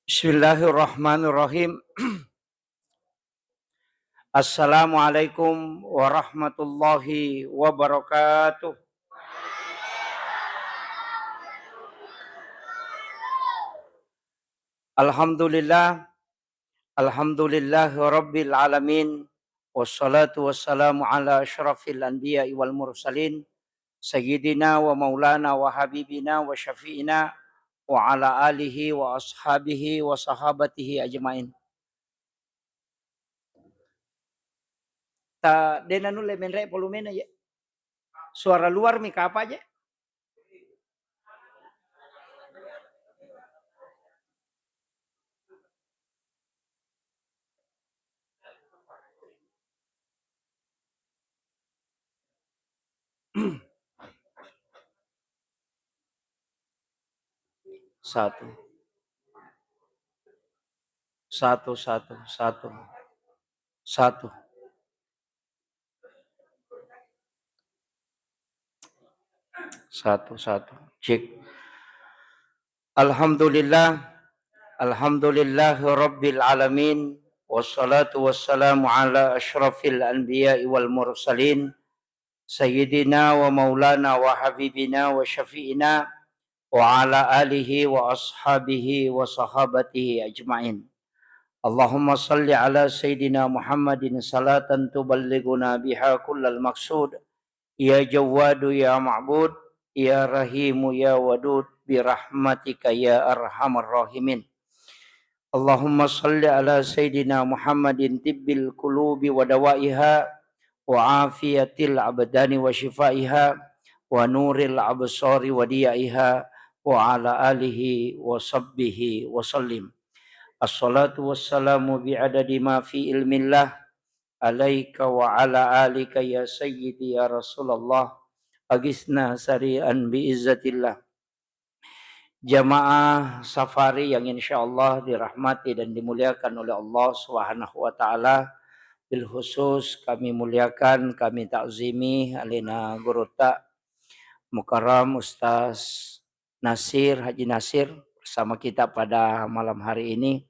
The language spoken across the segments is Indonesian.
Bismillahirrahmanirrahim. Assalamualaikum warahmatullahi wabarakatuh. Alhamdulillah, alhamdulillah rabbil alamin. Wassalatu wassalamu ala asyrafil anbiya'i wal mursalin. Sayyidina wa maulana wa habibina wa syafi'ina wa ala alihi wa ashabihi wa sahabatihi ajmain. Ta denanu lemen re volumen aja. Suara luar mika apa aja? Satu, satu, satu, satu, satu. Satu. Cek. Alhamdulillah. Alhamdulillah Rabbil Alamin. Wassalatu wassalamu ala ashrafil anbiya'i wal mursalin. Sayyidina wa maulana wa habibina wa syafi'ina. Wa ala alihi wa ashabihi wa sahabatihi ajma'in. Allahumma salli ala Sayyidina Muhammadin salatan tuballiguna biha kullal maqsud. Ya Jawadu ya Ma'bud, ya Rahimu ya Wadud, birahmatika ya Arhamar Rahimin. Allahumma salli ala Sayyidina Muhammadin tibbil qulubi wa dawaiha wa afiyatil abdani wa shifaiha wa nuril absari wa diyaiha wa ala alihi wa sabbihi wa sallim. Assalatu wassalamu bi'adadi ma fi ilmillah alaika wa ala alika ya sayyidi ya Rasulullah agisna sari'an biizzatillah. Jamaah safari yang insyaallah dirahmati dan dimuliakan oleh Allah Subhanahu wa taala, bil khusus kami muliakan, kami takzimi alina gurota Mukarram Ustaz Nasir, Haji Nasir bersama kita pada malam hari ini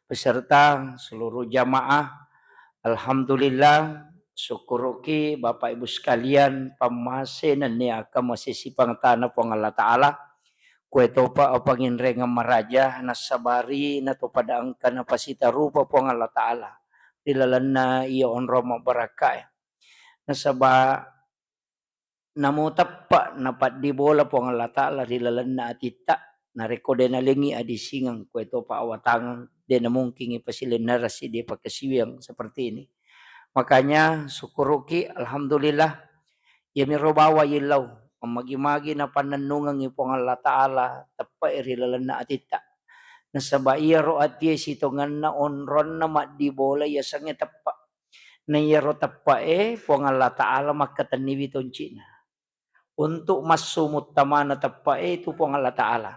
beserta seluruh jamaah. Alhamdulillah, syukuruki Bapak Ibu sekalian, pamasenan ni akan masisi pangtana pong Allah Ta'ala. Kue topa apangin renga maraja nasabari na to pada angka na pasita rupa pong Allah Ta'ala. Dilalan na iya onroma barakai. Nasaba namutapa napat di bola pong Allah Ta'ala dilalan na atita. Narekode na lingi adi singang kue topa awatangan. Dia na mungkin ipasilin narasi dia pakai siwang seperti ini. Makanya syukuruki alhamdulillah ya mirobawa yilaw magi-magi na pananungang ipong Allah Ta'ala tapa irilalan na atita. Nasaba iya ro ati sitongan na onron na madibola ya sangya tapa. Na iya ro tapa pong Allah Ta'ala makataniwi toncina. Untuk masumut tamana tapa itu pong Allah Ta'ala.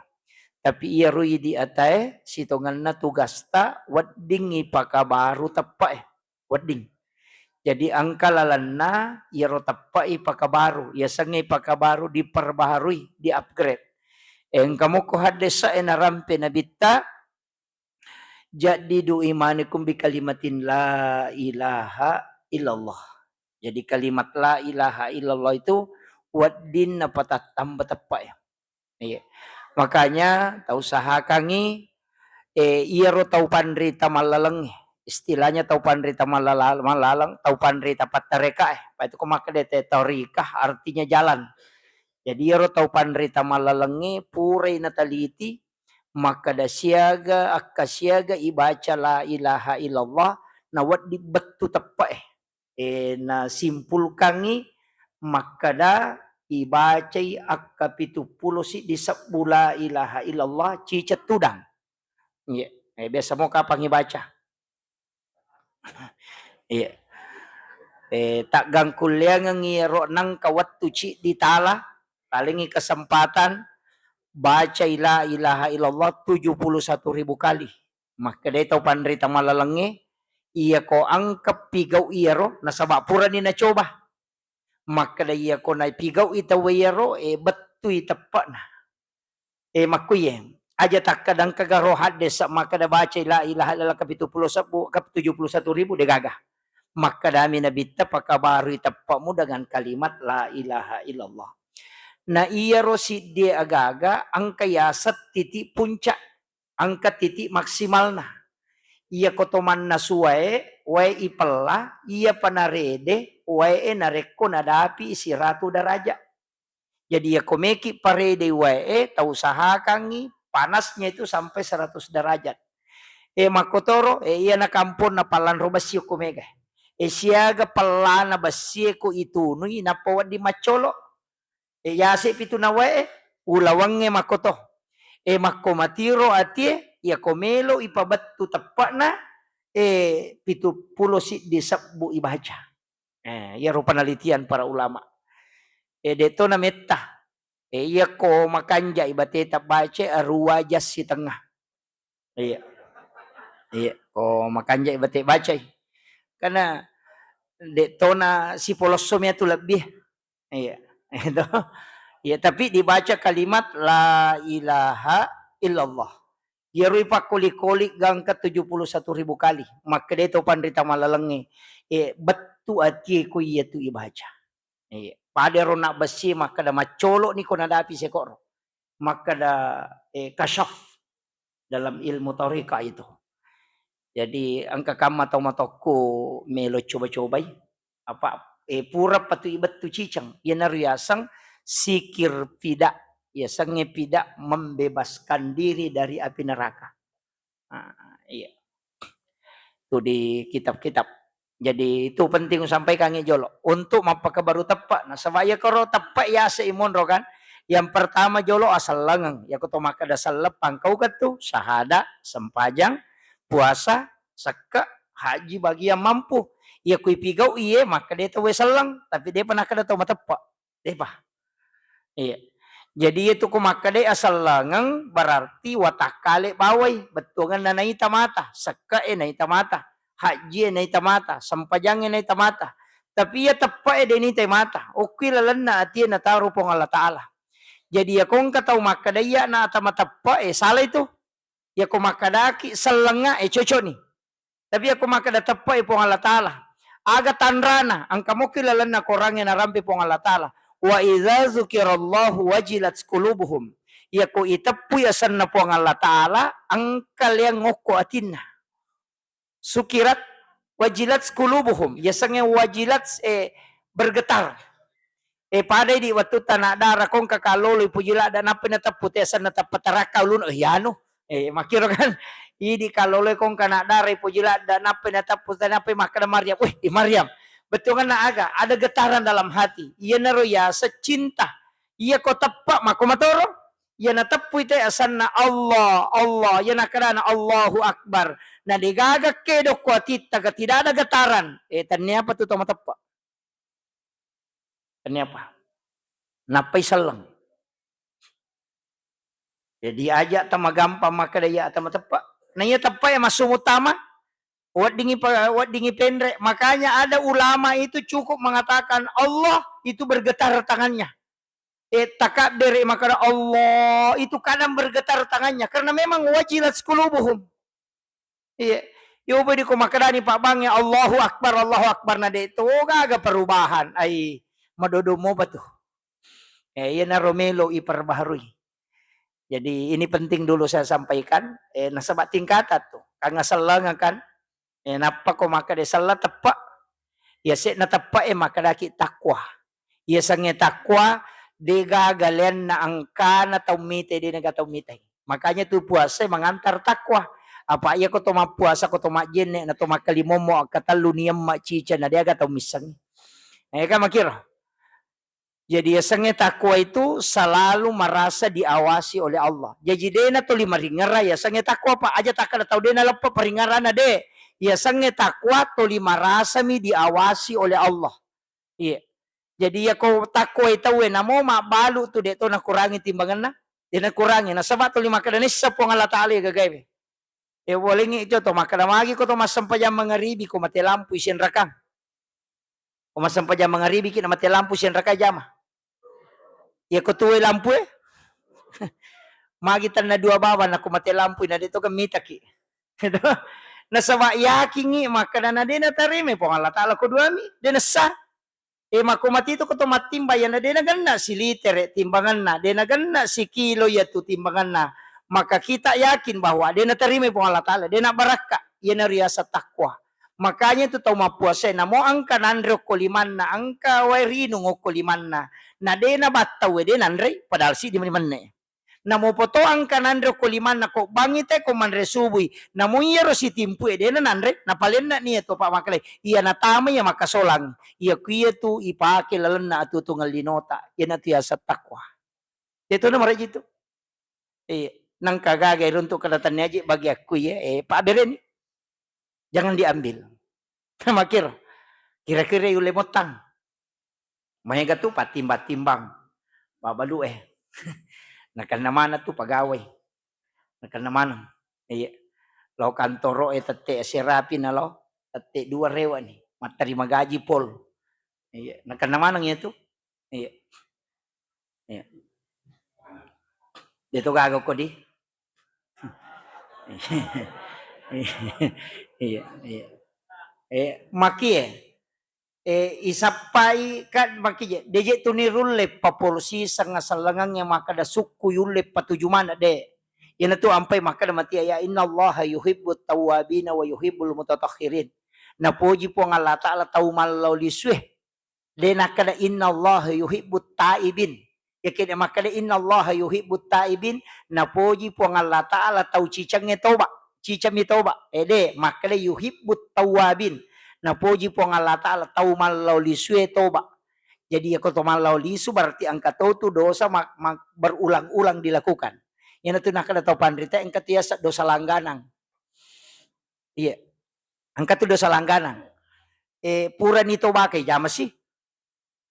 Tapi iya ro di atay sitongan na tugasta wadding ipakabaru tapa wadding. Jadi angka lalanna ya rotapai pakabaru, ya sangai pakabaru diperbaharui, di-upgrade. Kamu ko hadesa narampe na bitta jadi du imanikum bi kalimatin la ilaha illallah. Jadi kalimat la ilaha illallah itu waddin na patatamba tapa ya. Iya. Makanya tau saha kangi iya ro tau pandrita malalang istilahnya tau pandrita malalang tau pandrita patareka itu kumakadete taurikah artinya jalan. Jadi iya ro tau pandrita malalangi purai nataliti maka da siaga akasiaga ibaca la ilaha illallah na wat di betu tepa na simpul kangi maka da ibacai akka 70 si disebut la ilaha illallah cicet tudang. Iya, biasa mau kapang ibaca. Iya. Tak gangkulia ngiro nang kawat tuci di tala, palingi kesempatan baca la ilaha illallah 71.000 kali. Maka dia tahu pandrita malalangi, iya ko angkap pigau iya ro, nasabapura ni na coba. Maka dia ko na pigau itawa iya ro, betu itapak na. Makuye. aja tak kadang kagarohat desa maka da baca la ilaha illallah ke 71.000 de gagah. Maka dami nabi pakabaru tapakmu dengan kalimat la ilaha illallah. Nah iya rosi dia aga-aga angka yasat titik puncak, angka titik maksimal nah. Iya kotoman nasuwae, wae ipela, iya panarede, wae nareko nadapi isi ratu daraja. Jadi ya komeki parede wae, tau usahakangi panasnya itu sampai 100 derajat. Makotoro, iya na kampon na palan robasyo komega. Siaga palana basye ko itu, nui napawad di macolo. Yase pitu na wae, ulawange makoto. Makomatiro atie, ya komelo ipabatu tepak na, pitu pulo si disabbu ibaca. Ya rupa penelitian para ulama. Deto na meta. Iya ko makanja ibate baca ruwajas si tengah. Iya. Iya, ko makanja ibate baca. Karena deto na si polosomnya tu lebih. Iya. Itu. Ya, tapi dibaca kalimat la ilaha illallah. Ya rupa kuli-kuli gang ke 71.000 kali. Maka dia tu pandrita malalengi. Betu ati ku iya tu ibaca. Pada rona besi maka da macolo ni ko nadapi sekor. Maka da kasyaf dalam ilmu taurika itu. Jadi angka kama atau matoko melo coba-cobai. Apa pura patu ibet tu cicang. Ya nariasang sikir pidak. Ya sange pidak membebaskan diri dari api neraka. Iya. Itu di kitab-kitab. Jadi itu penting sampaikan jolo. Untuk mapaka baru tepak. Nah sebaya karo tepak ya seimon kan. Yang pertama jolo asal lengang. Ya kutu maka dasal lepang. Kau katu sahada, sempajang, puasa, seka, haji bagi yang mampu. Ya kui pigau iye maka dia tahu selang. Tapi dia pernah kada tahu matepak. Depa. Iya. Jadi itu kumaka dia asal lengang berarti watakale bawai. Betungan na naita mata. Seka naita mata. Haji naita mata. Sampajang naita mata. Tapi ya tepak naita mata. Oke lalan na ati na taruh pong Allah Ta'ala. Jadi ya kung kataw makadaya na atamatapa salah itu. Ya kung makadaki salenga cocok nih. Tapi ya kung makadatapa pong Allah Ta'ala. Aga tanrana ang kamu kilalan na korangnya narampi pong Allah Ta'ala. Wa idza zukirallahu wajilat qulubuhum. Ya ko itapu ya sanna pong Allah Ta'ala ang kaliang ngoko atinna. Sukirat wajilat qulubuhum. Ya sange wajilat bergetar. Pada di waktu tanah darah kong kakalolo pujila dan apa nata putesan nata pataraka ulun yano makiro kan ini kalolo kong kana darah pujila dan apa nata putesan apa makana Maryam di Maryam betul kan aga ada getaran dalam hati iya naro ya secinta iya ko tepak makomatoro iya na tepu itu asanna Allah Allah iya nakarana Allahu Akbar na digagak kedo ko atita tidak ada getaran tanya apa tu toma tepak. Ini apa? Napay salang. Jadi aja tama gampang maka daya tama tepak. Nanya tepak yang masuk utama. Wat dingi pendre. Makanya ada ulama itu cukup mengatakan Allah itu bergetar tangannya. Takabir maka Allah itu kadang bergetar tangannya karena memang wajilat qulubuhum. Iya. Yo bedi ko makadani Pak Bang ya Allahu Akbar na de itu agak perubahan. Ai madodo mo ba tuh? Yan na Romelo iperbaharui. Jadi ini penting dulu saya sampaikan. Nasabat tingkatan tuh. Kang salang kan. Napa ko maka de salah tepak. Ya se na tepak maka daki takwa. Ya sange takwa de gagalen na angka na taumite de na taumite. Makanya tuh puasa mengantar takwa. Apa iya ko tuma puasa ko tuma jenne na tuma kalimomo katalu niyam macica na dia ga taumisang. Kan makira. Jadi sange takwa itu selalu merasa diawasi oleh Allah. Jadi dena tu lima ringara ya sange takwa pa aja tak ada tahu dena lepa peringarana de. Ya sange takwa tu lima rasa mi diawasi oleh Allah. Iya. Jadi ya kau takwa itu namo mak balu tu de tu nak kurangi timbangan na. Dia nak kurangi na sebab tu lima kada nisa pong Allah Ta'ala gagay. Boleh ngi itu tu maka lagi ko tu masam pajam mangaribi ko mati lampu isin rakang. Ko masam pajam mangaribi kita mati lampu isin rakang jama. Ya ketua lampu Magitan na dua bawan aku mati lampu na dito kan mitaki. Ito. Nasawa yakingi maka na din na tarime po Allah taala ko dua mi. Din sa makumati to ko to matimbayan na din na ganna si liter timbangan na. Din na ganna si kilo ya tu timbangan na. Maka kita yakin bahwa din na tarime po Allah taala. Din na baraka. Yan na riya sa takwa. Makanya itu tau mapuasa na mo angka nandro koliman na angka wairino ngo koliman na de na bataw de nandre padahal si di man ne na mo poto angka nandro koliman na ko bangite ko man resubui na mo yero si timpu de na nandre na palen na niya to pa makale iya na tama ya makasolang iya kuya tu ipake lalan na atutungal linota yan at sa takwa ito na mara gitu nang kagagay runto kadatan niya bagi aku ya paaberin jangan diambil. Makir, kira-kira yung lemotang. Mahiga tu patimbang-timbang. Babalu Nakan naman na tu pagaway. Nakan naman. Lo kantoro tate serapi na lo. Tate dua rewa ni. Matari magaji pol. Nakan naman ang ito. Dito gagaw ko di. Maki isapai kan maki deje tunirulle papolusi sanga salangang yang makada suku yulle patujuman de yana tu ampai makada mati ya innallaha yuhibbut tawwabin wa yuhibbul mutatahhirin na poji po nga Allah taala tau mallaw lisweh de nakada innallaha yuhibbut taibin yakin makada innallaha yuhibbut taibin na poji po nga Allah taala tau cicang toba cicam toba de makada yuhibbut tawwabin na poji po nga Allah taala tau mallaw liswe toba. Jadi ako to mallaw lisu berarti angka tu dosa berulang-ulang dilakukan. Yan ito nakada tau pandrita angka tiasa dosa langganang. Iya. Angka tu dosa langganang. Pura nito bakay jama sih.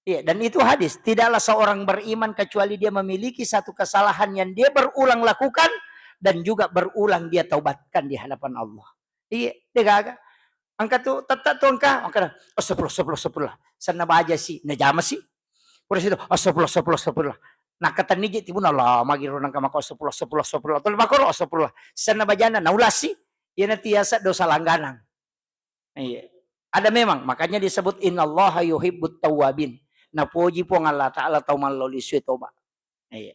Iya, dan itu hadis, tidaklah seorang beriman kecuali dia memiliki satu kesalahan yang dia berulang lakukan dan juga berulang dia taubatkan di hadapan Allah. Iya, dia angka tu tata tu angka astagfirullah sana baja si najama si pura situ astagfirullah nak kata niji tibun Allah magiro nang kamako astagfirullah tol makoro astagfirullah sana bajana naulasi yana tiasa dosa langganang. Iya. Ada memang makanya disebut innallaha yuhibbut tawwabin. Na puji po ng Allah taala tau malolisu toba. Iya.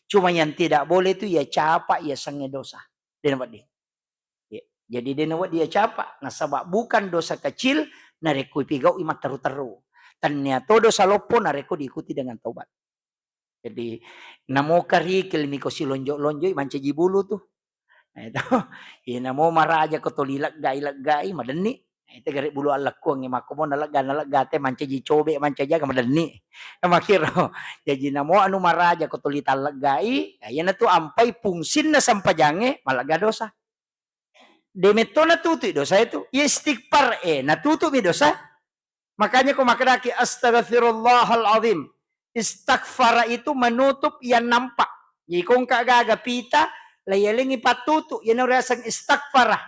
Cuma yang tidak boleh itu ya capa ya sange dosa. Dia nampak dia. Jadi dia capa nasaba bukan dosa kecil nareku pigau imat teru-teru. Ternyata dosa lopo nareku diikuti dengan taubat. Jadi namo kari kilmiko si lonjo-lonjo mancaji bulu tuh. Nah itu namo maraja ko to lilaggai madeni. Itu gari bulu alak ko ng makomo nalagate mancaji cobe mancaja madeni. Makiro. Jadi namo anu maraja ko to litalaggai ayan na to ampay pungsin na sampajange malaga dosa. Demeto natutup dosa itu. Ya istighfar natutup dosa. Makanya kau makadaki astaghfirullahaladzim. Istighfar itu menutup yang nampak. Jadi kung kagaga pita layalingi patutu yan rasang istighfar.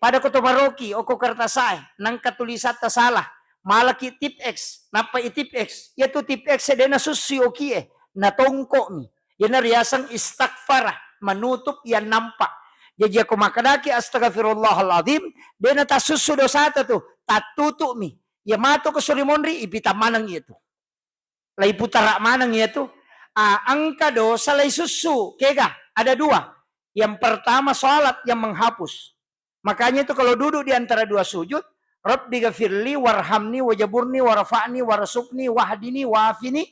Pada ko maroki o ko kartasay nang katulisat ta salah. Malaki tip X. Napa tip X? Ya tu tip X na susyo ki natongko ni. Yan rasang istighfar menutup yang nampak. Jadi aku makadaki astaghfirullahaladzim. Dia nata susu dosa tu. Tatutu mi. Ya mato ko surimonri ipita manang itu. Lai putara manang itu. Angka dosa lai susu. Kega ada dua. Yang pertama salat yang menghapus. Makanya itu kalau duduk di antara dua sujud. Rabbi gafirli warhamni wajaburni warfa'ni warasukni wahdini wafini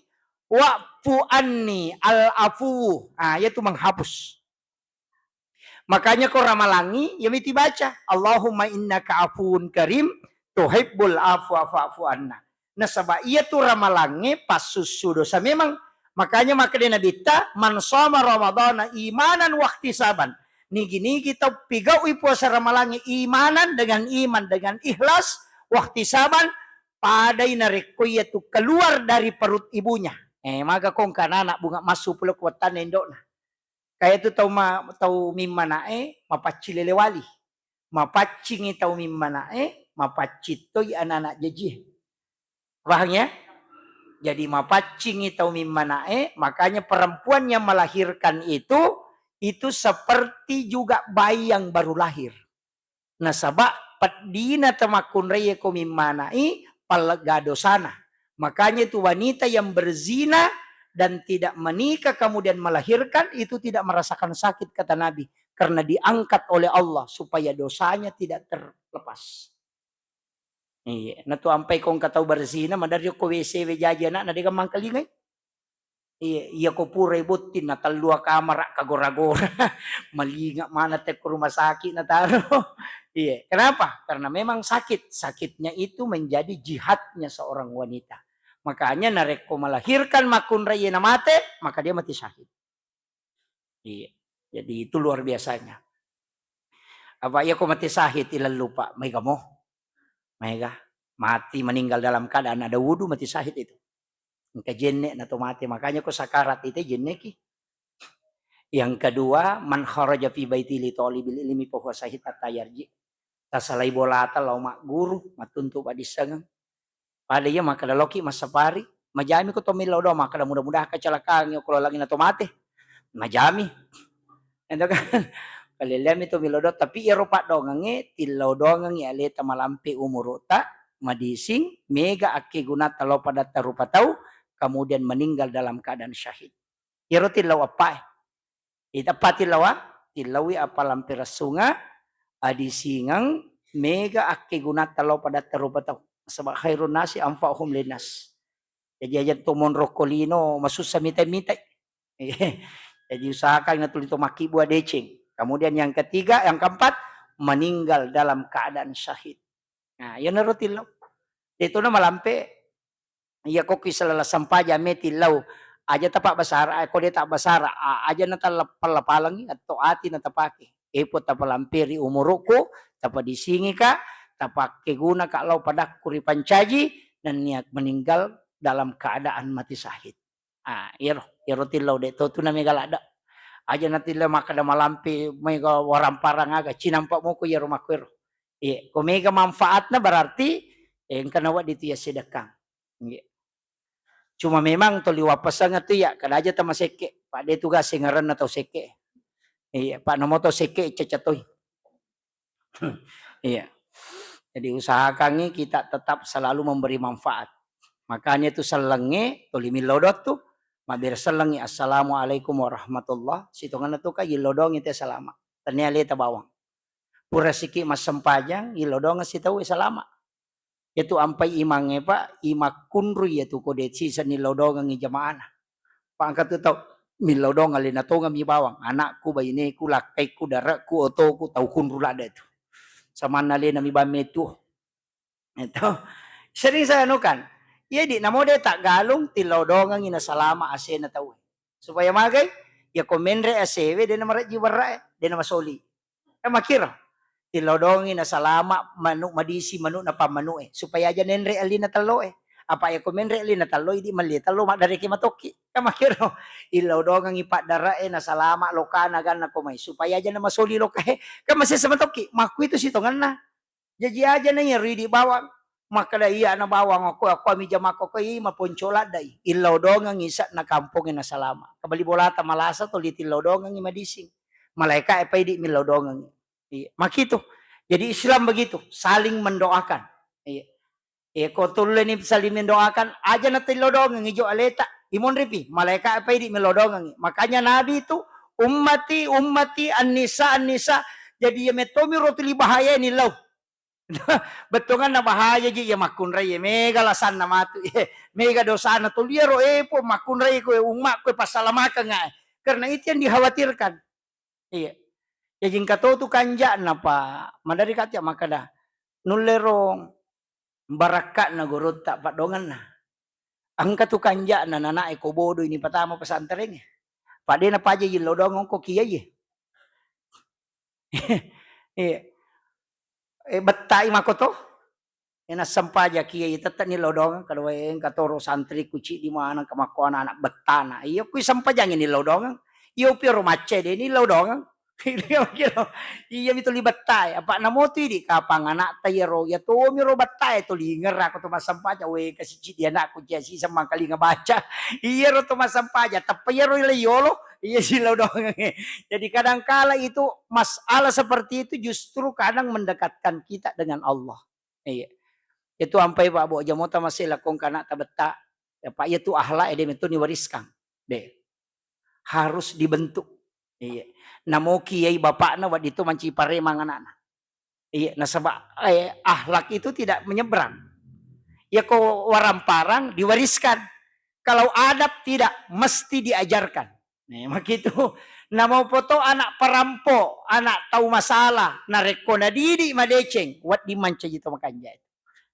wa'fu anni al-afu. Yaitu menghapus. Makanya kau ramalangi, ya mesti baca. Allahumma innaka afuun karim, tuhibbul afwa fa'fu anna. Nah sabab ia tu ramalangi pas susu dosa memang. Makanya maka dia nabita, man shoma ramadana imanan wahtisaban. Nigi kita pigau puasa ramalangi imanan dengan iman, dengan ikhlas, wahtisaban, padai nareko ia tu keluar dari perut ibunya. Maka kong kanana bunga masuk pula kuatan endok. Kaya itu tau mimma nae mapaci lelewali. Mapacingi tau mimma nae mapaci toy anak-anak jejih. Paham ya? Jadi mapacing itu mimanae, makanya perempuan yang melahirkan itu seperti juga bayi yang baru lahir. Nah sabak padina tamakun raya ko mimanae palgadosana. Makanya itu wanita yang berzina dan tidak menikah kemudian melahirkan itu tidak merasakan sakit kata Nabi. Karena diangkat oleh Allah supaya dosanya tidak terlepas. Iya, na tu ampai kong kataw berzina, madari ko WC jaja na di ka mangkalingay. Iya, iya ko pura ibutin na talua kamar kagora-gora. Malinga mana te ke rumah sakit na taro. Iya, kenapa? Karena memang sakit. Sakitnya itu menjadi jihadnya seorang wanita. Makanya narek ko melahirkan makun raya na mate, maka dia mati syahid. Iya, jadi itu luar biasanya. Apa iya ko mati syahid ilan lupa, may kamo. Mega mati meninggal dalam keadaan ada wudhu mati syahid itu. Engka jenne na mati makanya ko sakarat itu jenne ki. Yang kedua man kharaja fi baiti li talibil ilmi fa huwa syahid at-tayarji. Tasalai bolata law mak guru matuntu padisangan. Pada iya maka daloki masapari majami ko to milaw do maka mudah-mudahan kecelakaan yo kalau lagi na mati. Majami. Ento kan kalilem itu milodot tapi Eropa dongange tilaw dongange aleta malampi umurota madising mega ake gunata lo pada tarupa tahu kemudian meninggal dalam keadaan syahid. Iro tilaw apa? Ita patilawa tilawi apa lampir sunga adisingang mega ake gunata lo pada tarupa tahu sebab khairun nasi anfa'uhum linnas. Jadi aja tumon rokolino masusah mitai-mitai. Jadi usahakan na tulito maki buah decing. Kemudian yang ketiga, yang keempat, meninggal dalam keadaan syahid. Nah, yun na tilaw. Dito na malampe, iya ko kisalala sampaja me tilaw. Aja tapak basara, ako dia tak basara, aja na talapalang atau ati na tapaki. Epot tapalampiri umuruko, tapadisingi ka, tapake guna ka law padak kuri pancaji, dan niat meninggal dalam keadaan mati syahid. Iro tilaw dito, ito na may galada. Aja nanti le makada malampi mega waramparang aga cinampak mo ko ya rumah kuero. Iya, kung mega manfaatnya berarti kanawa dito ya sedekah. Iya. Cuma memang to liwapasan nga ya kada aja ta maseke. Pak de tugas singaran na to seke. Iya, pak namo to seke cecatoy. Iya. Jadi usahakan kita tetap selalu memberi manfaat. Makanya itu selenge to limilodot tuh mabir selengi assalamualaikum warahmatullah situngan na to ka yilodong ite salama taniali ta bawang pura siki mas sempajang yilodong si tahu salama itu ampai imange pak imak kunru yaitu kode sisa nilodong ngi jamaah pangkat tu tau milodong alina to ngami bawang anakku bayine ku lakai ku darakku otoku tau kunru lada itu sama nali nami bametu itu sering saya anukan. Iya di namo de tak galung tilodongan ina salama ase na tahu. Supaya magay ya komenre asewe de na maraji warra de na masoli. Makira tilodongan ina salama manu madisi manu na pamanu supaya aja nenre alina talo Apa ya komenre alina talo di mali talo mak dari kimatoki. Makira ilodongan ipat dara na salama lokana gan na komay supaya aja na masoli lokahe. Masih sama toki maku itu sitongan na. Jadi aja na yari di bawang. Maka da iya na bawang ako ami jama ko kay maponcola day ilaw dong ang isa na kampung na salama kabali bolata malasa to litilaw dong ang madising malaika ay pwede milaw dong ang makito jadi Islam begitu saling mendoakan ko tuloy ni saling mendoakan aja na tilaw dong ang ijo aleta imon ripi malaika ay pwede milaw dong ang makanya nabi itu ummati an-nisa jadi ya metomi rotuli bahaya nilaw betungan na bahaya ji ya makunray mega lasan na matu mega dosa na tuliero po makunray ko umak ko pasalamakan nga karena itu yang dikhawatirkan iya ya jing katoto kanja na pa madari katya makada nulero baraka na gurut tak padongan na ang katu kanja na nanae ko bodo ini patama pasantering pade na paje yilodong ko kiye iya bettai makoto ena sampaja kiai tata ni lodong kadaweng katoro santri kuci di mana kamakuan anak betana iyo kui sampajang ni lodong iyo piro mace de ni lodong Iya mito libatay, apa namo ti di kapang anak tayo ya to miro batay to linger ako to masampaja we kasi dia anak ko diya si samang kali nga baca. Iya ro to masampaja tapay ro yolo. Iya sila dong. Jadi kadang kala itu masalah seperti itu justru kadang mendekatkan kita dengan Allah. Iya. Itu ampai Pak Bo jamota masih lakong kana tabeta. Ya Pak itu ahla ede itu niwariskan. Deh. Harus dibentuk. Iya. Namo kiai bapakna wad itu mancipare manganana. Iya, nah sebab ahlak itu tidak menyeberang. Ya kau waramparang diwariskan. Kalau adab tidak mesti diajarkan. Nah, begitu. Namo foto anak perampok, anak tahu masalah, nareko na didi madeceng, wat dimanca itu makanya.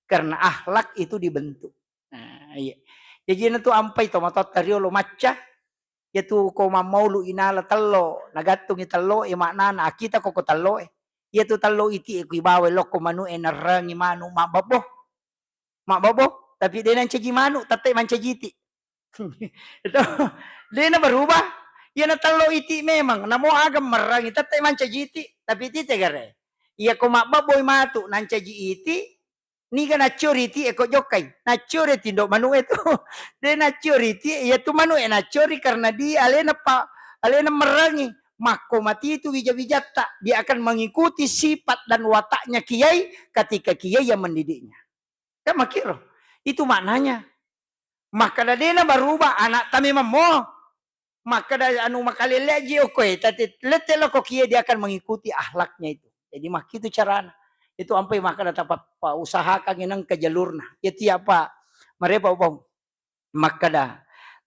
Karena ahlak itu dibentuk. Nah, iya. Jadi itu ampai to matot tariolo maca yaitu ko mamau inala talo nagatung italo maknana kita koko talo yaitu talo iti ku ibawe loko manu narangi manu mababo tapi dia nan cegi manu tatte mancajiti itu dia na berubah ya na talo iti memang namo agam merangi tatte mancajiti tapi iti tegare iya ko mababo matu nan caji iti ni kan nachoriti eko jokai nachoriti ndo manu itu de nachoriti ya tu manu nachori karena dia alena merangi mako mati itu wija-wijata dia akan mengikuti sifat dan wataknya kiai ketika kiai yang mendidiknya kan makiro itu maknanya maka dena berubah anak tami memo maka da anu makaleleji oke tadi letelo kok kiai dia akan mengikuti ahlaknya itu jadi mak itu carana itu ampai maka dapat usahakan inang ke jalurna itu apa mereka bang maka dah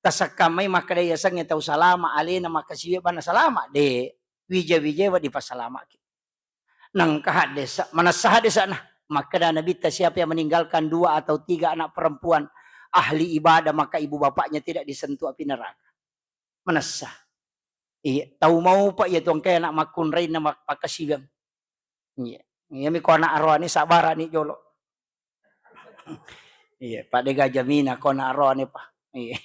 tasakamai maka dah yasang tahu salama alena maka siya bana salama de wija wa di pasalama nang kahad desa mana sah desa nah maka dah nabi siapa yang meninggalkan 2 atau 3 anak perempuan ahli ibadah maka ibu bapaknya tidak disentuh api neraka mana sah iya tahu mau pak ya tuang kaya anak makun ray na makasigang iya iya mi ko na arwani sabara ni jolo. Iya, Pak Dega Jamina ko na arwani pa. Iya.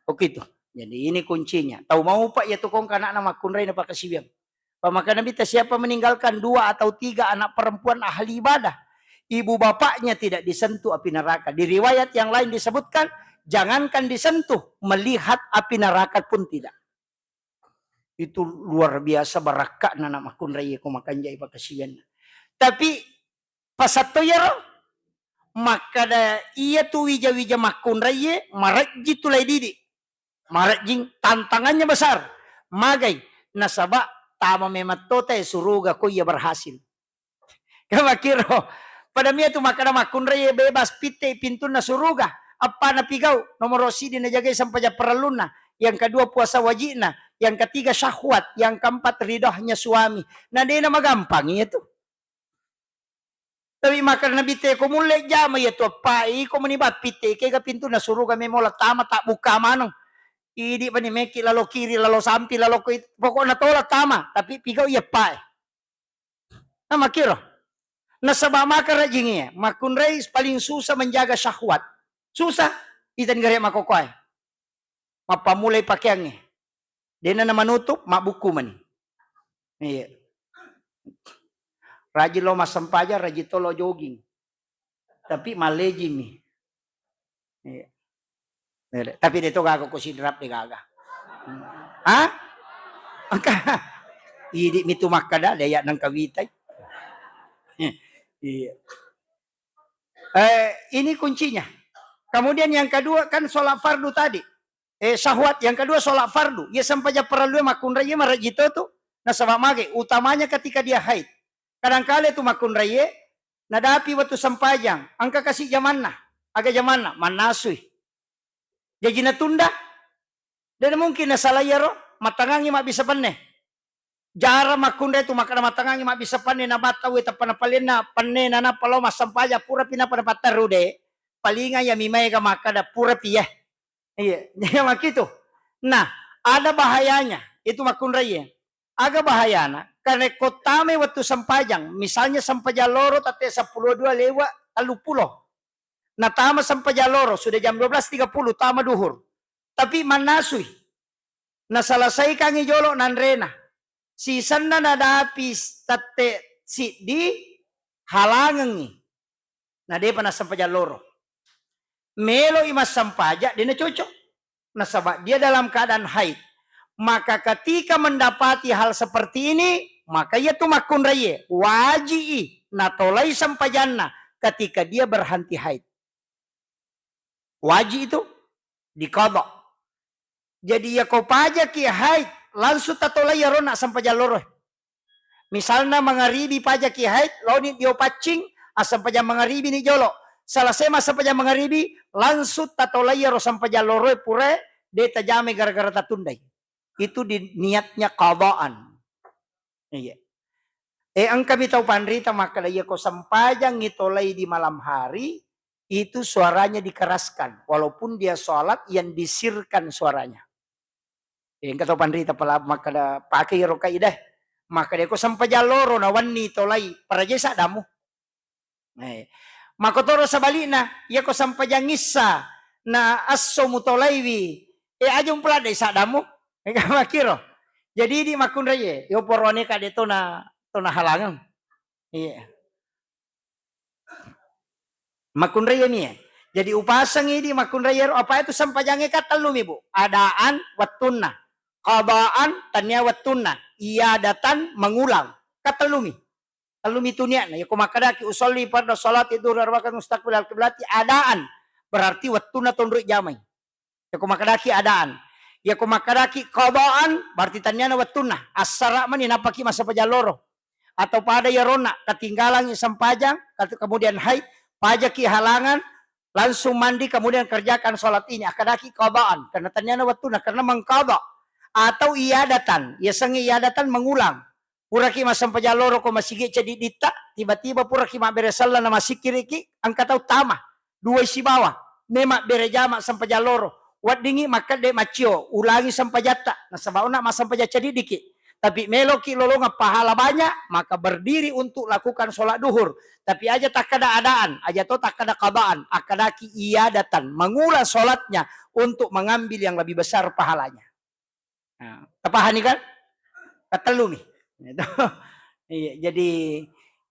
Oke tuh. Jadi ini kuncinya. Tahu mau Pak ya tukong kana na makunray na pakasibiyang. Pamaka nabi siapa meninggalkan 2 atau 3 anak perempuan ahli ibadah. Ibu bapaknya tidak disentuh api neraka. Di riwayat yang lain disebutkan jangankan disentuh, melihat api neraka pun tidak. Itu luar biasa barakah na makunray ko makanjay pakasibiyang. Tapi pasatoyero maka da iya tu wija-wija makun raye marajji tulai didi marajjing tantangannya besar magai nasaba tama mematote suruga ko ia berhasil kama kiro pada mia tu maka da makun raye bebas pite pintu na suruga apa na pigau nomor sidi na jaga sampai perluna yang kedua puasa wajibna yang ketiga syahwat yang keempat ridhohnya suami nah dia nama gampang itu. Tapi makan nabi te ko mulai jama ya to pai ko manibat pite ke pintu na suruh kami mola tama tak buka manong. Idi pa ni meki lalo kiri lalo sampi lalo ko pokoknya tolak tama tapi pigau ya pai. Nah makiro. Nasaba maka rajingnya makun reis paling susah menjaga syahwat. Susah itan gare makokoy. Mapamulai pakaiannya. Dena na manutup mak buku mani. Iya. Rajin lo masampaja, rajin to lo jogging. Tapi maleji mi. Iya. Tapi dito gago ko sidrap di gaga. Ha? Angka. Idi mi tumakada daya ng kawitay. Iya. Ini kuncinya. Kemudian yang kedua kan sholat fardu tadi. Syahwat yang kedua sholat fardu. Ya sampai perlu makun raya marajito tuh. Nah sama mage utamanya ketika dia haid. Kadang-kala itu makun raya, nadapi waktu sampajang, angka kasih jamanna, agak jamanna, manasui. Jadi natunda, dan mungkin nasalayaro, matangangi mak bisa panne. Jara makun raya itu makana matangangi mak bisa panne, nabatawi tapanapalin na panne na napalo masampaja, pura pinapanapatar rude, palinga ya mimay ka makada pura piyah. Iya, jadi makitu. Nah, ada bahayanya, itu makun raya. Agak bahayana. Karena kotame waktu sampajang, misalnya sampajaloro tate 12 lewat 30. Nah tama sampajaloro sudah jam 12.30 tama duhur. Tapi manasui. Nah selesai kang ijolo nanrena. Si sana nadapi tate si di halangan ni. Nah dia pernah sampaja loro. Melo imas sampaja dia na cocok. Nasabak dia dalam keadaan haid. Maka ketika mendapati hal seperti ini, maka ia tu makun raya waji'i natolai sampajanna ketika dia berhenti haid. Wajib itu dikodok. Jadi ya kau pajak ya haid langsung tatolai ya rona sampaja loro. Misalnya mengaribi pajak ya haid, lalu dia pacing sampaja mengaribi ni jolo. Selesai masa sampaja mengaribi langsung tatolai ya ro sampaja loro pure dia tajame gara-gara tatundai. Itu di niatnya qadaan. Iya. Ang kami tahu pandrita maka dia ko sampajang ngitolai di malam hari itu suaranya dikeraskan walaupun dia sholat yang disirkan suaranya. Yang kata pandrita pala maka pakai rokai dah. Maka dia ko sampaja loro na wani tolai para jesa damu. Maka toro sabalina ia ko sampajang ngissa na asso mutolaiwi ajung pala dai sadamu. Makiro. Jadi di makun raya, yo porone ka dito na halangan. Iya. Makun raya ni. Jadi upasang ini makun raya apa itu sampajange katalum ibu. Adaan wattunna. Qadaan tanya wattunna. Iadatan mengulang. Katalumi. Talumi tunia na yo kumakadaki usolli pada salat itu darwakan mustaqbil al-qiblati adaan. Berarti wattunna tunduk jamai. Yo kumakadaki adaan. Ya kumakaraki qadaan berarti tanyana wattunah asara man napaki masa pajaloro atau pada ya rona ketinggalan sampajang kemudian haid pajaki halangan langsung mandi kemudian kerjakan sholat ini akadaki qadaan karena tanyana wattunah karena mengqada atau iadatan ya sengi iadatan mengulang puraki masa pajaloro ko masigi jadi dita tiba-tiba puraki ma beresalla na masikiriki angka tau tama dua isi bawah nema berejama sampajaloro wat dingi maka de macio ulangi sampajata nasabauna mas sampajaca dikit tapi meloki lolonga pahala banyak maka berdiri untuk lakukan sholat duhur tapi aja tak ada adaan aja to tak ada qadaan akadaki iadatan mengulang sholatnya untuk mengambil yang lebih besar pahalanya. Nah, tapahani kan katelu nih iya jadi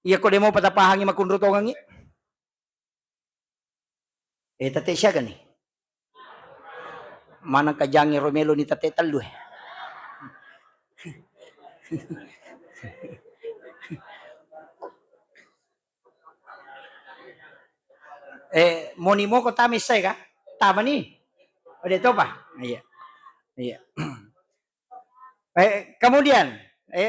iya kok demo patapahangi makundro tongangi tate siya kan nih mana kajangi Romelo ni tate telu monimo ko tamis saya ka tama ni udah itu apa iya iya kemudian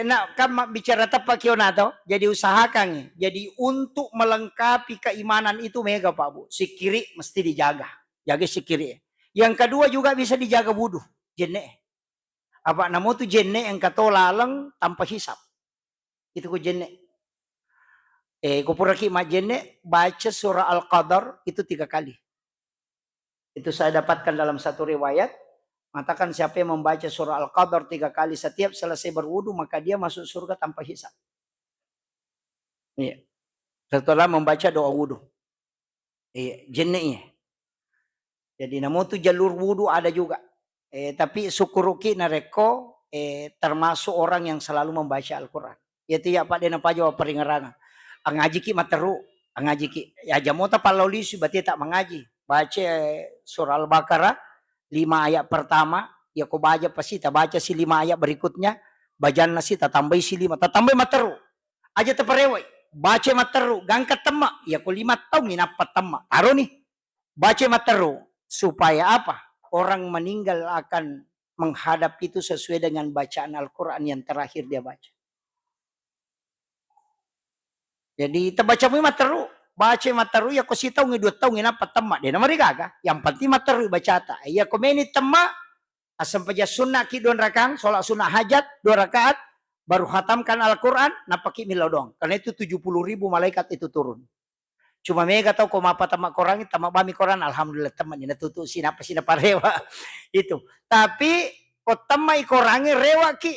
nak kan bicara tepat kionato jadi usahakan jadi untuk melengkapi keimanan itu mega Pak Bu si kiri mesti dijaga jaga si kiri. Yang kedua juga bisa dijaga wudhu, jenne. Apa namo tu jenne yang kato lalang tanpa hisap. Itu ku jenne. Kupuraki ma jenne baca surah Al-Qadar itu 3 kali. Itu saya dapatkan dalam satu riwayat. Mengatakan siapa yang membaca surah Al-Qadar 3 kali setiap selesai berwudhu maka dia masuk surga tanpa hisap. Iya. Setelah membaca doa wudhu. Iya, jenne. Jadi namo tu jalur wudhu ada juga. Tapi syukuruki nareko termasuk orang yang selalu membaca Al-Quran. Yaitu ya Pak Dena Pajawa peringarana. Ngaji ki materu. Ngaji ki. Ya jamota palaulisu berarti tak mengaji. Baca surah Al-Baqarah 5 ayat pertama. Ya kau baca pasti tak baca si 5 ayat berikutnya. Bacaan nasi tak tambah si 5. Tak tambah materu. Aja terperewai. Baca materu. Gangkat temak. Ya kau 5 tahun ni napat temak. Taruh nih. Baca materu. Supaya apa? Orang meninggal akan menghadap itu sesuai dengan bacaan Al-Quran yang terakhir dia baca. Jadi terbaca materu. Baca materu ya kau si tahu 2 tahun apa temak. Dia nama rigaga. Yang penting materu baca tak. Ya kau meni temak. Asam paja sunnah ki 2 rakaat. Sholat sunnah hajat 2 rakaat. Baru khatamkan Al-Quran. Napaki milau dong. Karena itu 70.000 malaikat itu turun. Cuma mega tahu kok apa tamak koran tamak bami koran alhamdulillah teman ini tutu sinapa rewa itu tapi kok tamai korangi rewa ki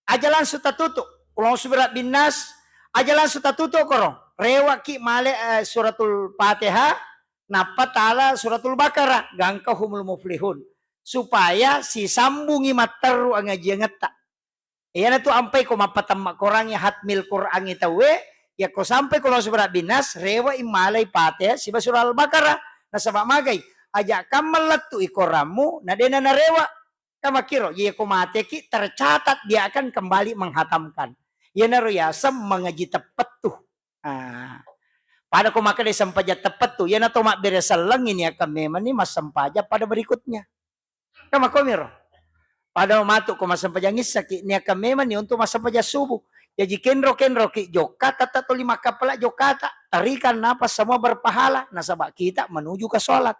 aja langsung tatutu ulang surat binas aja langsung tatutu korong rewa ki male suratul Fatihah napa taala suratul Baqarah gangka humul muflihun supaya si sambungi materu ngaji ngeta Iya na tu ampai ko mapatama korang ya hatmil Qur'an itawe, ya ko sampai ko surat binas, rewa imalay pate, si surah Al-Baqarah, nasa magay, aja kamalat tu ikoramu, na dena na rewa, kamakiro, ya ko mateki, tercatat dia akan kembali menghatamkan. Ya na royasam mengaji tepat tuh. Pada ko makade sampaja tepat tuh, ya na to mak beresal langin ya kami ni mas sampaja pada berikutnya. Kamakomiro. Pada matu ko masampajangis sakit ni akan memang ni untuk masampaja subuh. Jadi kenro ki jokata tato 5 kapala jokata tarikan napas semua berpahala nasabak kita menuju ke sholat.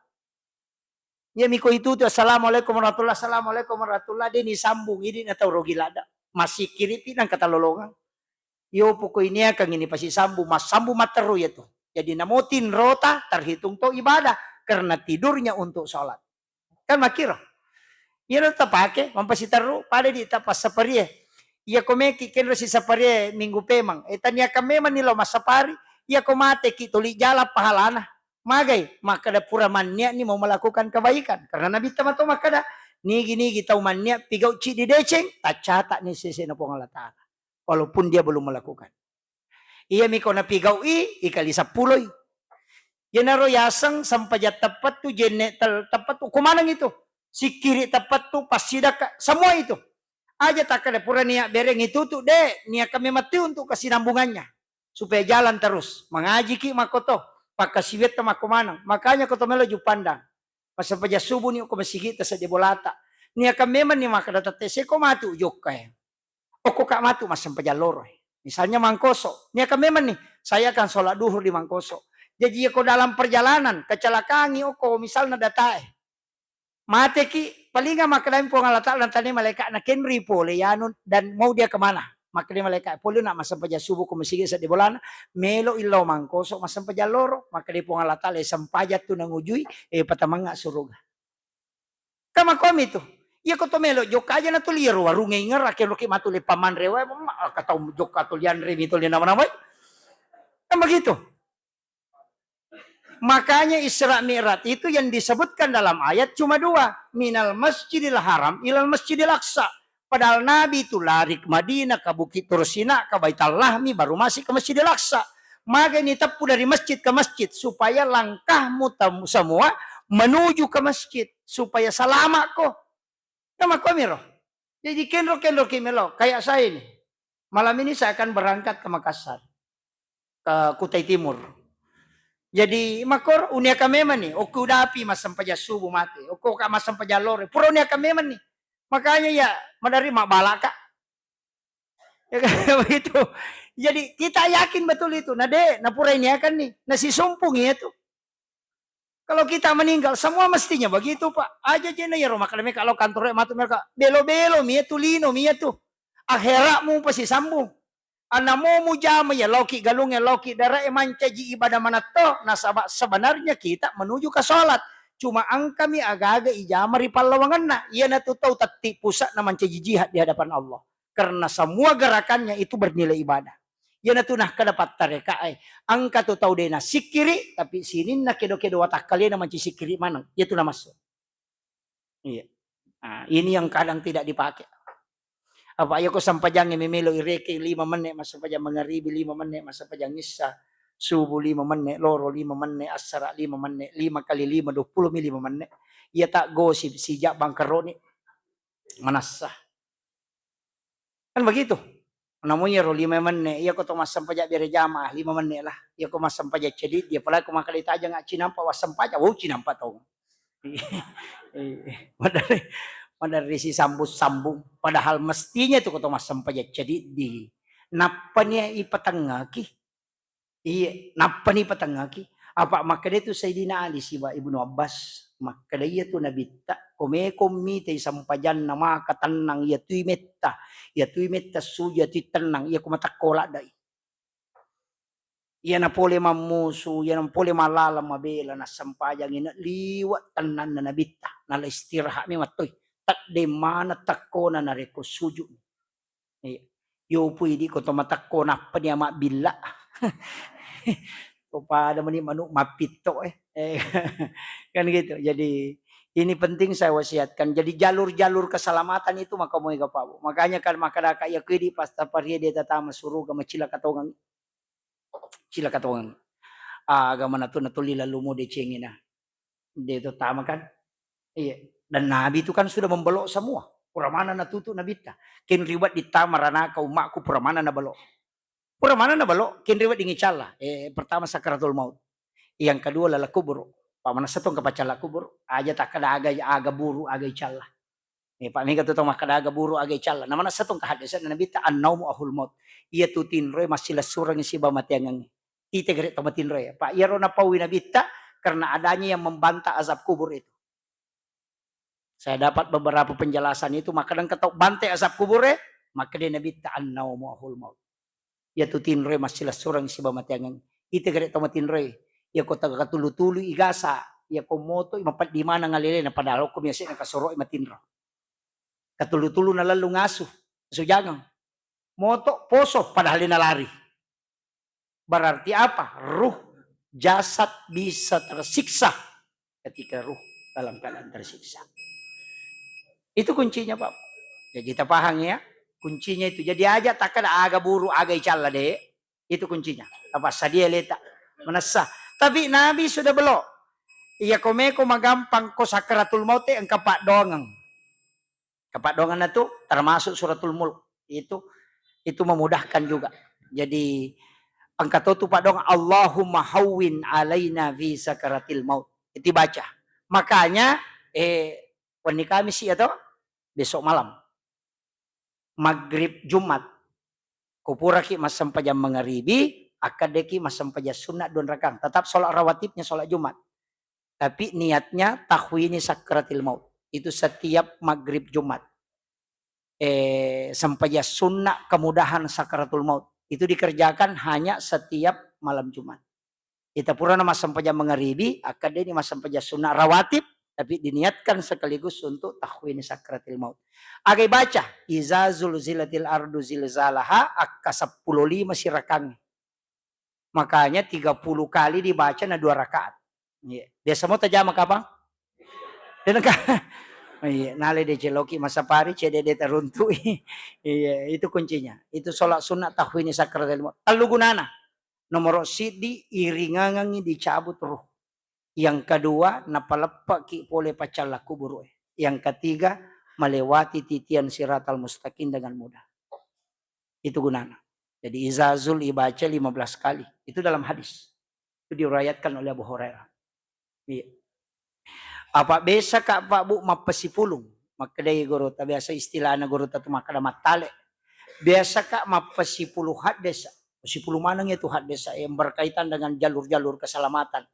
Ya miko itu tuh assalamualaikum warahmatullahi assalamualaikum warahmatullahi deni sambung ini atau rogilada masih kiri pinang kata lolongan. Yo pokok ini akan ini pasti sambung materu ya tuh. Jadi namotin rota terhitung tuh ibadah karena tidurnya untuk sholat. Kan makiro. Ya tetap pakai mampasitaru pada di tapas sapari. Ia komeki kenro si sapari minggu pemang. Tanya kami manilo masapari. Ia komate ki tuli jala pahalana. Magai maka da pura mania ni mau melakukan kebaikan. Karena Nabi tamato maka da nigi tahu mania pigau ci di deceng. Tak ni sisi na pong Allah Ta'ala. Walaupun dia belum melakukan. Ia miko na pigau ikali 10. Yan naro yasang sampajat tepat tu jenek tepat tu kumanang itu. Si kiri tepat tu pasida semua itu. Aja tak ada pura niat bereng itu tuh deh niat kami mati untuk kesinambungannya supaya jalan terus mengaji ki makoto pakai siwet sama kumanang. Makanya koto melo ju pandang. Pas sampaja subuh ni ko masih kita sa bolata. Niat kami memang ni maka data tese ko matu jokay. Oko kak matu mas sampaja loro. Misalnya Mangkoso. Niat kami memang nih saya akan sholat duhur di Mangkoso. Jadi ko dalam perjalanan kecelakaan ni oko misalnya datae. Mate ki paling nggak makadain po Allah Ta'ala tani malaikat na kenri po leyanun dan mau dia kemana makadain malaikat po nak masampaja subuh ko masige sa dibolana melo ilaw Mangkoso masampaja loro makadain po Allah Ta'ala sampaja tu nangujui patamanga suruga kama komi tu iya ko to melo jok aja na tu liero warunge ngar akelo ki matuli paman rewa kataw jok katulian remi tu nama-nama kan begitu. Makanya Isra Mi'raj itu yang disebutkan dalam ayat cuma 2. Minal masjidil haram ilal masjidil aqsa. Padahal Nabi itu lari ke Madinah, ke Bukit Tursina, ke Baitul Lahmi, baru masih ke Masjidil Aqsa. Maka ini tepu dari masjid ke masjid. Supaya langkahmu semua menuju ke masjid. Supaya selamat kok. Nama komiro. Jadi kenro kimelo. Kayak saya ini. Malam ini saya akan berangkat ke Makassar. Ke Kutai Timur. Jadi makor unia kameman nih, oku dapi mas sampaja subuh mati, oku kak mas sampaja lore, pura unia kameman nih. Makanya ya madari mak balaka. Ya kan begitu. Jadi kita yakin betul itu. Nah deh, nah pura ini akan nih, nasi sumpung itu. Kalau kita meninggal semua mestinya begitu Pak. Aja jena ya rumah kalian kalau kantornya matu mereka belo-belo mie tu lino mie tu. Akhiratmu pasti sambung. Anamu jama ya loki galungnya loki darah mancaji ibadah mana toh nasabak sebenarnya kita menuju ke sholat cuma angkami agak-agak ijama ripal lawangan na ia na tu tahu tati pusat na mancaji jihad di hadapan Allah karena semua gerakannya itu bernilai ibadah ia na tu nah kedapat tareka angka tu tahu dena sikiri tapi sini na kedo-kedo watak kalian na manci sikiri mana ia tu na masuk iya nah, ini yang kadang tidak dipakai. Apa ayo ko sampajang memelo ireke 5 menit mas sampajang mangaribi 5 menit mas sampajang isa subuh 5 menit loro 5 menit asara 5 menit 5 kali 5 20 5 menit ia tak gosip sijak bangkeroni manasah kan begitu namanya ro 5 menit ia ko to mas sampajang biar jamaah 5 menit lah ia ko mas sampajang cedit dia pala ko makalita aja ngak cinampa was sampajang cinampa tong dari si sambung padahal mestinya itu kata mas sampajak jadi di napanya ipatangaki iya napani ipatangaki apa makanya itu Sayyidina Ali siwa Ibnu Abbas makanya itu Nabi tak komi te sampajan nama katanang ya tui metta suja tui tenang ya kumatakola dai iya na pole mamusu iya na pole malala mabela na sampajang ina liwat tanan na Nabi tak nala istirahat mi matoy tak de mana takko na nareko sujud. Yo pui di ko to matakko na pa niya mabila. Ko pada mani manuk mapito kan gitu. Jadi Ini penting saya wasiatkan. Jadi jalur-jalur keselamatan itu maka mau Pak. Makanya kan maka ya kedi pas taparia dia tatama suruh gama cila katongan. Cila katongan. Agama natu lila lumo de cengina. Dia itu tama kan. Iya. Dan Nabi itu kan sudah membelok semua. Puramana na tutu Nabi ta. Kin riwat di tamarana kau makku puramana na belok. Puramana na belok. Kin riwat di ngicala. Pertama sakaratul maut. Yang kedua lala kubur. Pak mana setong kapacala kubur. Aja tak kada aga buru aga icala. Pak Mega tu maka aga buru aga icala. Namana setong kahadisan Nabi ta annaumu ahul maut. Ia tutin roy masih surang si ba matiangang. Ite gere tomatin roy. Pak iya rona pawi Nabi ta karena adanya yang membantah azab kubur itu. Saya dapat beberapa penjelasan itu maka dan ketok bantai azab kubur maka dia Nabi ta annaumu ahul maut. Ia tutin roy masih surang si ba matiangang. Ite gere tomatin roy. Ya kota katulu-tulu igasa ya komoto mapat di mana ngalile na padahal ko biasa na kasoro matinro katulu-tulu na lalu ngaso sujangang moto poso padahal na lari berarti apa ruh jasad bisa tersiksa ketika ruh dalam keadaan tersiksa itu kuncinya Pak. Jadi kita paham ya kuncinya itu jadi aja takkan aga buru aga icalla deh itu kuncinya apa sadia leta menasah. Tapi Nabi sudah belok. Iya komeko magampang ko sakaratul maut ang kapak dongang. Kapak dongan itu termasuk suratul mulk. Itu memudahkan juga. Jadi angka tu pak dong Allahumma hawwin alaina fi sakaratil maut. Itu baca. Makanya wani Kamis atau besok malam. Maghrib Jumat. Kupuraki mas sampai jam magharibi. Akadeki mas sampai sunat 2 rakaat. Tetap sholat rawatibnya sholat Jumat. Tapi niatnya tahwini sakratil maut. Itu setiap maghrib Jumat. Sampai sunnah kemudahan sakratul maut. Itu dikerjakan hanya setiap malam Jumat. Kita purana mas sampai jam magharibi. Akadeki mas sampai sunnah rawatib. Tapi diniatkan sekaligus untuk tahwini sakratil maut. Agai baca. Iza zulzilatil ardu zilzalaha. Akka 15 sirakang. Makanya 30 kali dibaca na 2 rakaat. Iya. Biasa mo tajamak apa? Dan iya, nale de celoki masa pari cede de teruntu. Iya, itu kuncinya. Itu sholat sunat tahwini sakratil maut. Lalu gunana. Nomor sidi iringangangi dicabut ruh. Yang kedua napalepak ki pole pacala kubur. Yang ketiga melewati titian siratal mustaqim dengan mudah. Itu gunana. Jadi izazul ibaca 15 kali. Itu dalam hadis. Itu diriwayatkan oleh Abu Hurairah. Iya. Apa biasa Kak Pak Bu mapasipulung. Maka dari guru biasa istilahnya guru tatu maka matale. Biasa Kak mapasipuluh hadis. Pasipuluh manang itu hadis yang berkaitan dengan jalur-jalur keselamatan.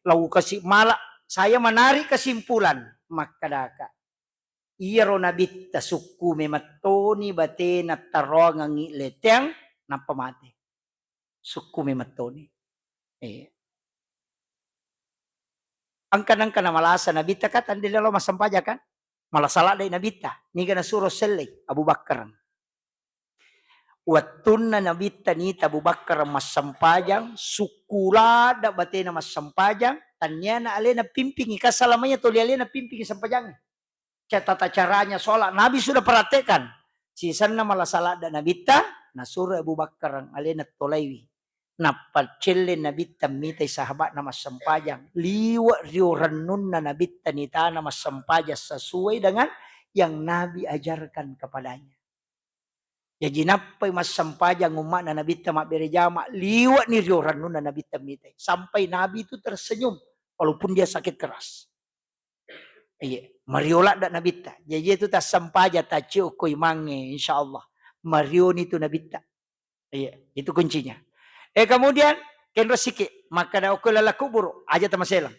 Lalu kasih malah saya menarik kesimpulan maka daka. Iya ronabit tasuku mematoni batena tarongangi leteng napa mati. Suku mematoni. Ang kanang kana malasa nabita ka tandi lalo masampaja kan? Malasala day nabita. Ni gana suro selay Abu Bakar. Watun na nabita ni Abu Bakar masampajang sukulada batena masampajang tanya na alena pimpingi kasalamanya tuli alena pimpingi sampajang. Tata caranya sholat Nabi sudah perhatikan. Sisan na malasala da nabita nasuro Abu Bakar alena tolaiwi. Napacille nabita mitay sahabat na masampajang. Liwa riuranun na nabita nita na masampajang sesuai dengan yang Nabi ajarkan kepadanya. Jadi napay masampajang umat na nabita maberejama. Liwa ni riuranun na nabita mitay. Sampai Nabi itu tersenyum. Walaupun dia sakit keras. Iya. Mariola da nabita. Jadi itu tas sampaja tacio koy mange insyaallah. Mario itu nabita. Iya, itu kuncinya. Kemudian kenro siki maka da okula la kubur aja tamaselang.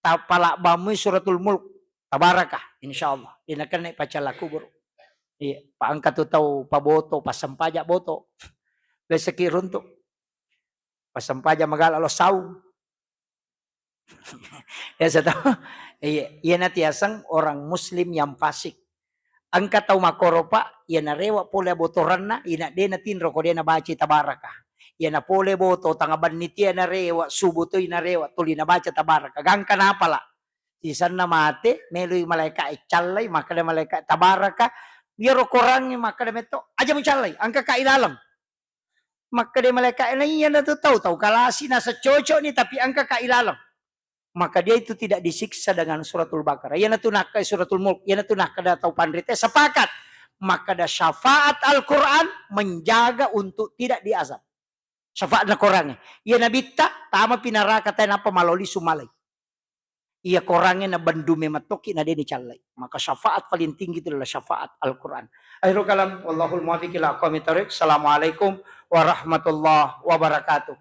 Tapala bamu suratul mulk tabarakah insyaallah. Dinakan naik pacala kubur. Iya, paangkat tu tahu paboto pasampaja boto. Beseki runtuk. Pasampaja magala lo saung. Ya saya tahu. Iya nanti asang orang muslim yang fasik. Angkat tahu makoro pak, iya narewa pole botoranna, ina dena tinro ko dena baci tabaraka. Iya na pole boto tangaban nitia narewa, subuto ina rewa, tuli na baca tabaraka. Gangkan apa lah? Di sana mate, melui malaikat icalay, maka da malaikat tabaraka, biro korangnya maka da meto, aja mencalay, angka kailalang. Maka dia malaikat ini yang tu tahu kalasi nasa cocok ni tapi angka kailalang. Maka dia itu tidak disiksa dengan suratul Baqarah. Yana tu nak suratul Mulk, yana tu nak kada tahu pandrite sepakat. Maka ada syafaat Al-Quran menjaga untuk tidak diazab. Syafaat na korangnya. Ia nabita, tama pinara kata napa maloli sumalay. Ia korangnya na bandume matoki na dia dicalay. Maka syafaat paling tinggi itu adalah syafaat Al-Quran. Akhirul kalam, wallahul muwaffiq ila aqwamit thoriq. Assalamualaikum warahmatullahi wabarakatuh.